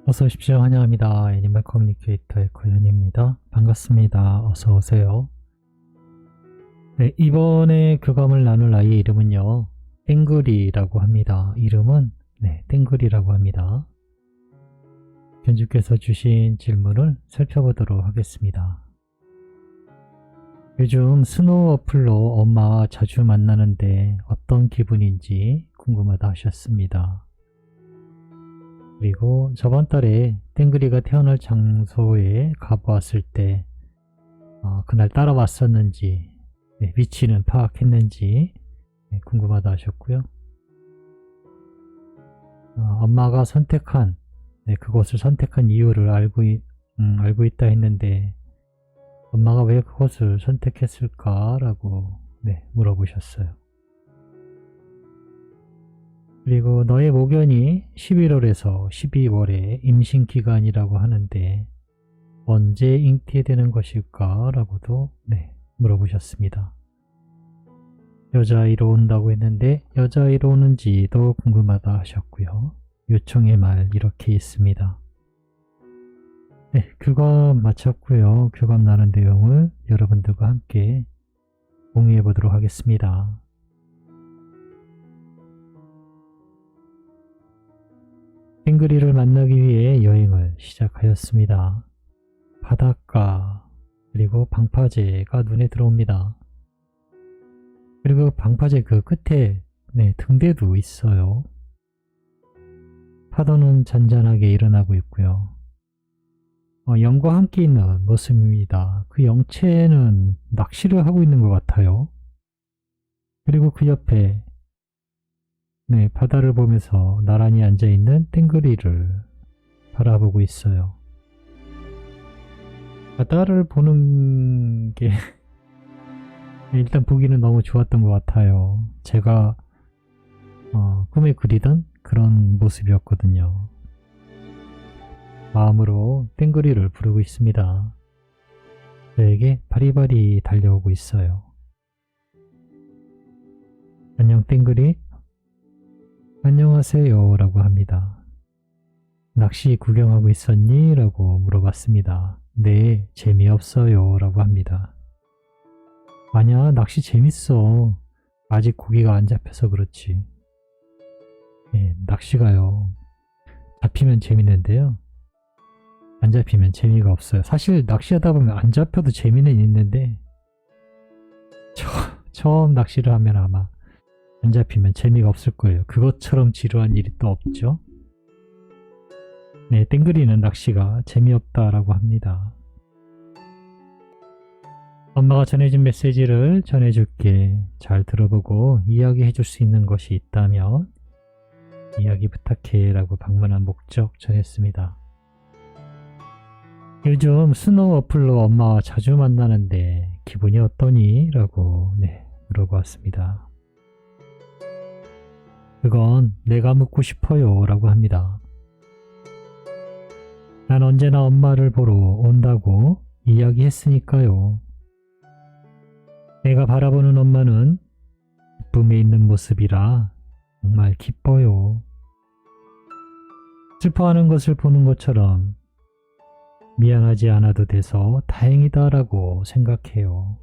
어서 오십시오. 환영합니다. 애니멀 커뮤니케이터의 고현입니다. 반갑습니다. 어서 오세요. 네, 이번에 교감을 나눌 아이의 이름은요. 땡글이라고 합니다. 이름은 땡글이라고 합니다. 견주께서 주신 질문을 살펴보도록 하겠습니다. 요즘 스노우 어플로 엄마와 자주 만나는데 어떤 기분인지 궁금하다 하셨습니다. 그리고 저번 달에 땡글이가 태어날 장소에 가보았을 때 그날 따라왔었는지 위치는 파악했는지 궁금하다 하셨고요. 엄마가 선택한 그곳을 선택한 이유를 알고 있다 했는데 엄마가 왜 그곳을 선택했을까라고 물어보셨어요. 그리고 너의 모견이 11월에서 12월에 임신기간이라고 하는데 언제 잉태되는 것일까? 라고도 물어보셨습니다. 여자아이로 온다고 했는데 여자아이로 오는지도 궁금하다 하셨고요. 요청의 말 이렇게 있습니다. 교감 마쳤고요. 교감 나눈 내용을 여러분들과 함께 공유해 보도록 하겠습니다. 땡글이를 만나기 위해 여행을 시작하였습니다. 바닷가 그리고 방파제가 눈에 들어옵니다. 그리고 방파제 그 끝에 등대도 있어요. 파도는 잔잔하게 일어나고 있고요. 영과 함께 있는 모습입니다. 그 영체는 낚시를 하고 있는 것 같아요. 그리고 그 옆에 바다를 보면서 나란히 앉아있는 땡글이를 바라보고 있어요. 바다를 보는 게 일단 보기는 너무 좋았던 것 같아요. 제가 꿈에 그리던 그런 모습이었거든요. 마음으로 땡글이를 부르고 있습니다. 저에게 바리바리 달려오고 있어요. 안녕 땡글이? 안녕하세요 라고 합니다. 낚시 구경하고 있었니? 라고 물어봤습니다. 네, 재미없어요 라고 합니다. 아니야, 낚시 재밌어. 아직 고기가 안 잡혀서 그렇지. 낚시가요. 잡히면 재밌는데요. 안 잡히면 재미가 없어요. 사실 낚시하다 보면 안 잡혀도 재미는 있는데 처음 낚시를 하면 아마 안 잡히면 재미가 없을 거예요. 그것처럼 지루한 일이 또 없죠. 땡글이는 낚시가 재미없다라고 합니다. 엄마가 전해준 메시지를 전해줄게. 잘 들어보고 이야기해 줄 수 있는 것이 있다면 이야기 부탁해 라고 방문한 목적 전했습니다. 요즘 스노우 어플로 엄마와 자주 만나는데 기분이 어떠니? 라고 물어보았습니다. 그건 내가 묻고 싶어요 라고 합니다. 난 언제나 엄마를 보러 온다고 이야기했으니까요. 내가 바라보는 엄마는 기쁨에 있는 모습이라 정말 기뻐요. 슬퍼하는 것을 보는 것처럼 미안하지 않아도 돼서 다행이다 라고 생각해요.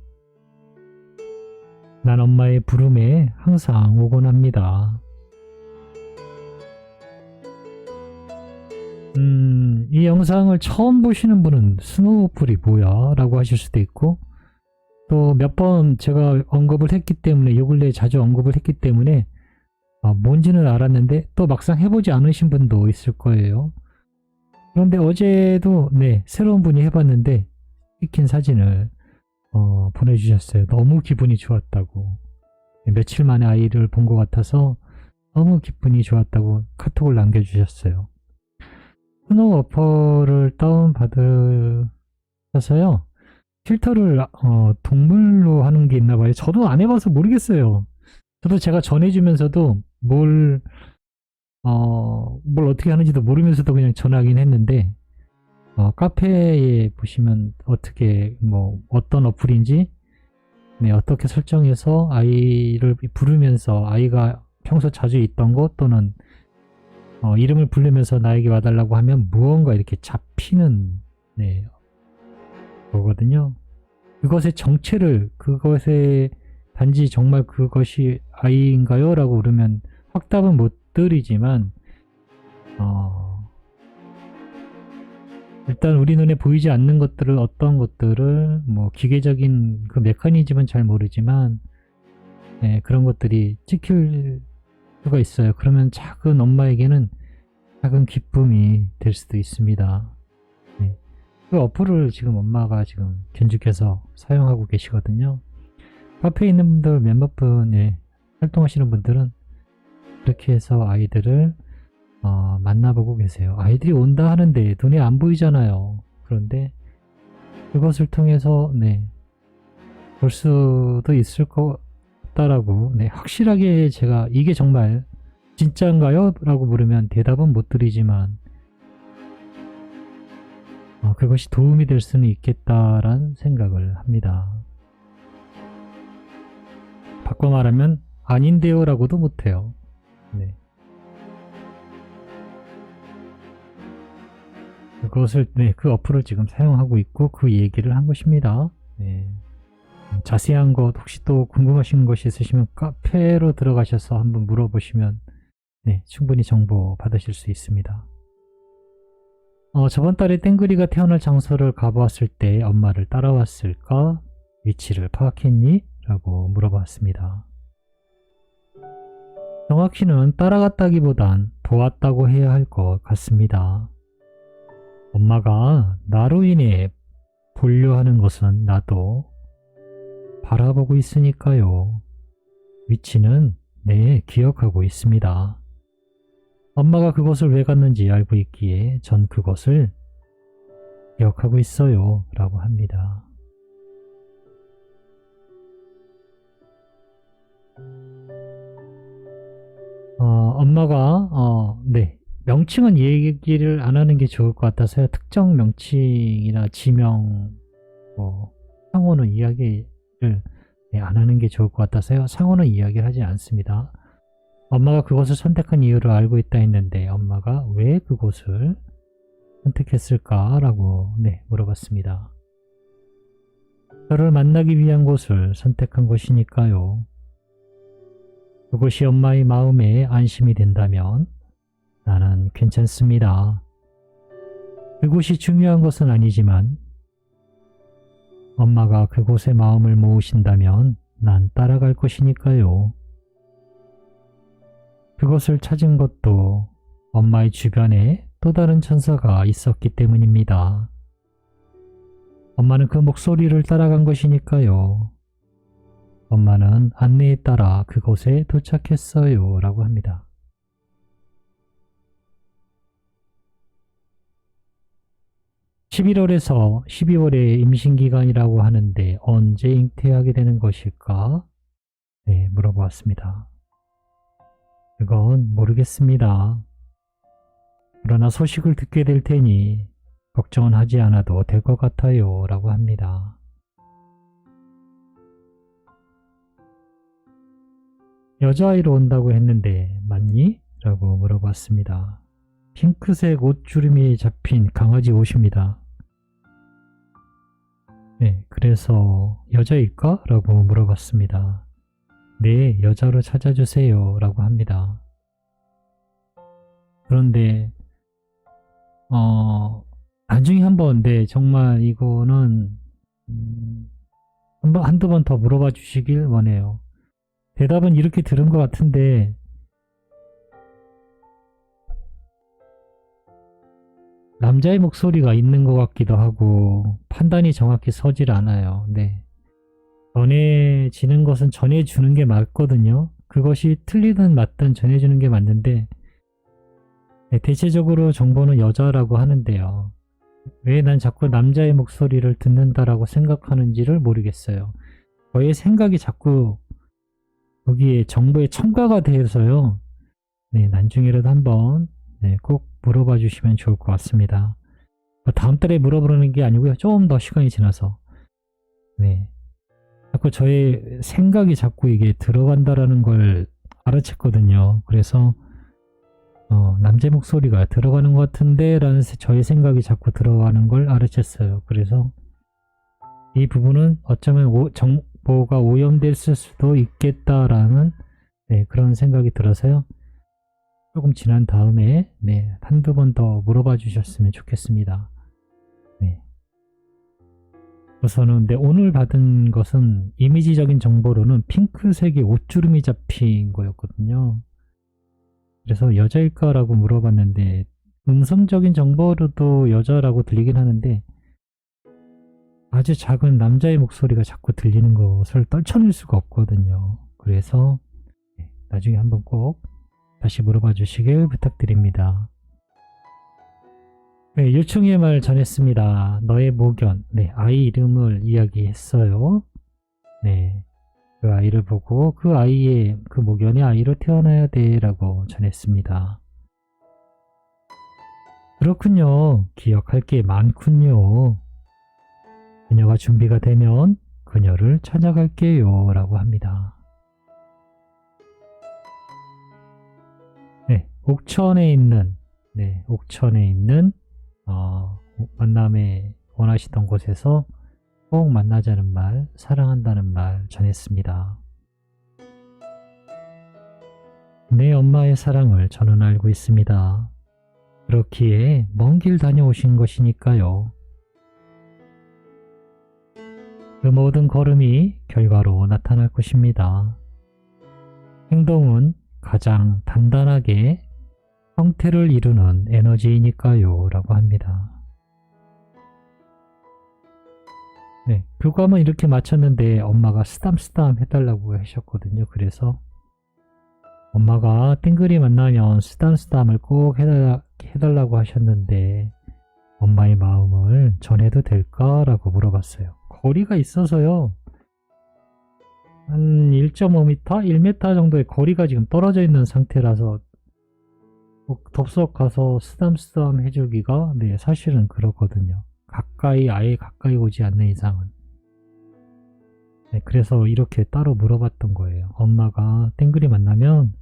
난 엄마의 부름에 항상 오곤 합니다. 이 영상을 처음 보시는 분은 스노우 어플이 뭐야? 라고 하실 수도 있고 또 몇 번 제가 언급을 했기 때문에 요 근래에 자주 언급을 했기 때문에 뭔지는 알았는데 또 막상 해보지 않으신 분도 있을 거예요. 그런데 어제도 새로운 분이 해봤는데 찍힌 사진을 보내주셨어요. 너무 기분이 좋았다고. 며칠 만에 아이를 본 것 같아서 너무 기분이 좋았다고 카톡을 남겨주셨어요. 스노우 어플을 다운받으셔서요. 필터를 동물로 하는 게 있나봐요. 저도 안 해봐서 모르겠어요. 저도 제가 전해주면서도 뭘 어떻게 하는지도 모르면서도 그냥 전하긴 했는데 카페에 보시면 어떻게 어떤 어플인지 어떻게 설정해서 아이를 부르면서 아이가 평소 자주 있던 곳 또는 이름을 부르면서 나에게 와달라고 하면 무언가 이렇게 잡히는 네, 거거든요. 그것의 정체를 그것의 단지 정말 그것이 아이인가요? 라고 물으면 확답은 못 드리지만 일단 우리 눈에 보이지 않는 것들을 어떤 것들을 뭐 기계적인 그 메커니즘은 잘 모르지만 네, 그런 것들이 찍힐 수가 있어요. 그러면 작은 엄마에게는 작은 기쁨이 될 수도 있습니다. 네. 그 어플을 지금 엄마가 지금 견주께서 사용하고 계시거든요. 카페에 있는 분들 몇몇 분 활동하시는 분들은 그렇게 해서 아이들을 만나보고 계세요. 아이들이 온다 하는데 눈에 안 보이잖아요. 그런데 그것을 통해서 볼 수도 있을 것 같다라고 확실하게 제가 이게 정말 진짜인가요? 라고 물으면 대답은 못 드리지만 그것이 도움이 될 수는 있겠다라는 생각을 합니다. 바꿔 말하면 아닌데요 라고도 못해요. 그것을 그 어플을 지금 사용하고 있고 그 얘기를 한 것입니다. 자세한 것 혹시 또 궁금하신 것이 있으시면 카페로 들어가셔서 한번 물어보시면 충분히 정보 받으실 수 있습니다. 저번 달에 땡그리가 태어날 장소를 가보았을 때 엄마를 따라왔을까? 위치를 파악했니? 라고 물어봤습니다. 정확히는 따라갔다기보단 보았다고 해야 할 것 같습니다. 엄마가 나로 인해 보려 하는 것은 나도 바라보고 있으니까요. 위치는 기억하고 있습니다. 엄마가 그곳을 왜 갔는지 알고 있기에 전 그것을 기억하고 있어요. 라고 합니다. 엄마가 명칭은 얘기를 안 하는 게 좋을 것 같아서요. 특정 명칭이나 지명, 상호는 이야기를 안 하는 게 좋을 것 같아서요. 상호는 이야기를 하지 않습니다. 엄마가 그것을 선택한 이유를 알고 있다 했는데 엄마가 왜 그곳을 선택했을까? 라고 물어봤습니다. 저를 만나기 위한 곳을 선택한 것이니까요. 그곳이 엄마의 마음에 안심이 된다면 나는 괜찮습니다. 그곳이 중요한 것은 아니지만 엄마가 그곳에 마음을 모으신다면 난 따라갈 것이니까요. 그것을 찾은 것도 엄마의 주변에 또 다른 천사가 있었기 때문입니다. 엄마는 그 목소리를 따라간 것이니까요. 엄마는 안내에 따라 그곳에 도착했어요. 라고 합니다. (11월에서 12월의) 임신기간이라고 하는데 언제 잉태하게 되는 것일까? 물어보았습니다. 그건 모르겠습니다. 그러나 소식을 듣게 될 테니 걱정은 하지 않아도 될 것 같아요. 라고 합니다. 여자아이로 온다고 했는데 맞니? 라고 물어봤습니다. 핑크색 옷주름이 잡힌 강아지 옷입니다. 그래서 여자일까? 라고 물어봤습니다. 네, 여자로 찾아주세요. 라고 합니다. 그런데 나중에 한번 정말 이거는 한두 번 더 물어봐 주시길 원해요. 대답은 이렇게 들은 것 같은데 남자의 목소리가 있는 것 같기도 하고 판단이 정확히 서질 않아요. 전해지는 것은 전해주는 게 맞거든요. 그것이 틀리든 맞든 전해주는 게 맞는데 대체적으로 정보는 여자라고 하는데요. 왜 난 자꾸 남자의 목소리를 듣는다라고 생각하는지를 모르겠어요. 저의 생각이 자꾸 거기에 정보에 첨가가 돼서요. 나중에라도 한번 꼭 물어봐 주시면 좋을 것 같습니다. 다음 달에 물어보는 게 아니고요. 좀 더 시간이 지나서 자꾸 저의 생각이 자꾸 이게 들어간다라는 걸 알아챘거든요. 그래서 남자의 목소리가 들어가는 것 같은데 라는 저의 생각이 자꾸 들어가는 걸 알아챘어요. 그래서 이 부분은 어쩌면 정보가 오염될 수도 있겠다라는 그런 생각이 들어서요. 조금 지난 다음에 한두 번 더 물어봐 주셨으면 좋겠습니다. 우선은 오늘 받은 것은 이미지적인 정보로는 핑크색의 옷주름이 잡힌 거였거든요. 그래서 여자일까라고 물어봤는데 음성적인 정보로도 여자라고 들리긴 하는데 아주 작은 남자의 목소리가 자꾸 들리는 것을 떨쳐낼 수가 없거든요. 그래서 나중에 한번 꼭 다시 물어봐 주시길 부탁드립니다. 요청의 말 전했습니다. 너의 모견. 아이 이름을 이야기했어요. 그 아이를 보고 그 아이의 그 모견의 아이로 태어나야 돼 라고 전했습니다. 그렇군요. 기억할 게 많군요. 그녀가 준비가 되면 그녀를 찾아갈게요 라고 합니다. 옥천에 있는 만남에 원하시던 곳에서 꼭 만나자는 말, 사랑한다는 말 전했습니다. 내 엄마의 사랑을 저는 알고 있습니다. 그렇기에 먼 길 다녀오신 것이니까요. 그 모든 걸음이 결과로 나타날 것입니다. 행동은 가장 단단하게 형태를 이루는 에너지이니까요 라고 합니다. 교감은 이렇게 마쳤는데 엄마가 쓰담쓰담 해달라고 하셨거든요. 그래서 엄마가 땡글이 만나면 쓰담쓰담을 꼭 해달라고 하셨는데 엄마의 마음을 전해도 될까라고 물어봤어요. 거리가 있어서요. 한 1.5m, 1m 정도의 거리가 지금 떨어져 있는 상태라서 덥석 가서 쓰담쓰담 해주기가 사실은 그렇거든요. 아예 가까이 오지 않는 이상은. 그래서 이렇게 따로 물어봤던 거예요. 엄마가 땡글이 만나면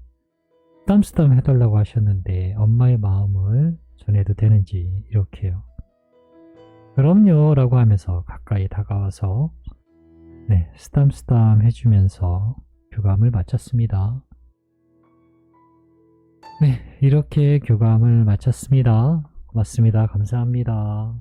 쓰담쓰담 해달라고 하셨는데 엄마의 마음을 전해도 되는지 이렇게요. 그럼요 라고 하면서 가까이 다가와서 쓰담쓰담 해주면서 교감을 마쳤습니다. 이렇게 교감을 마쳤습니다. 고맙습니다. 감사합니다.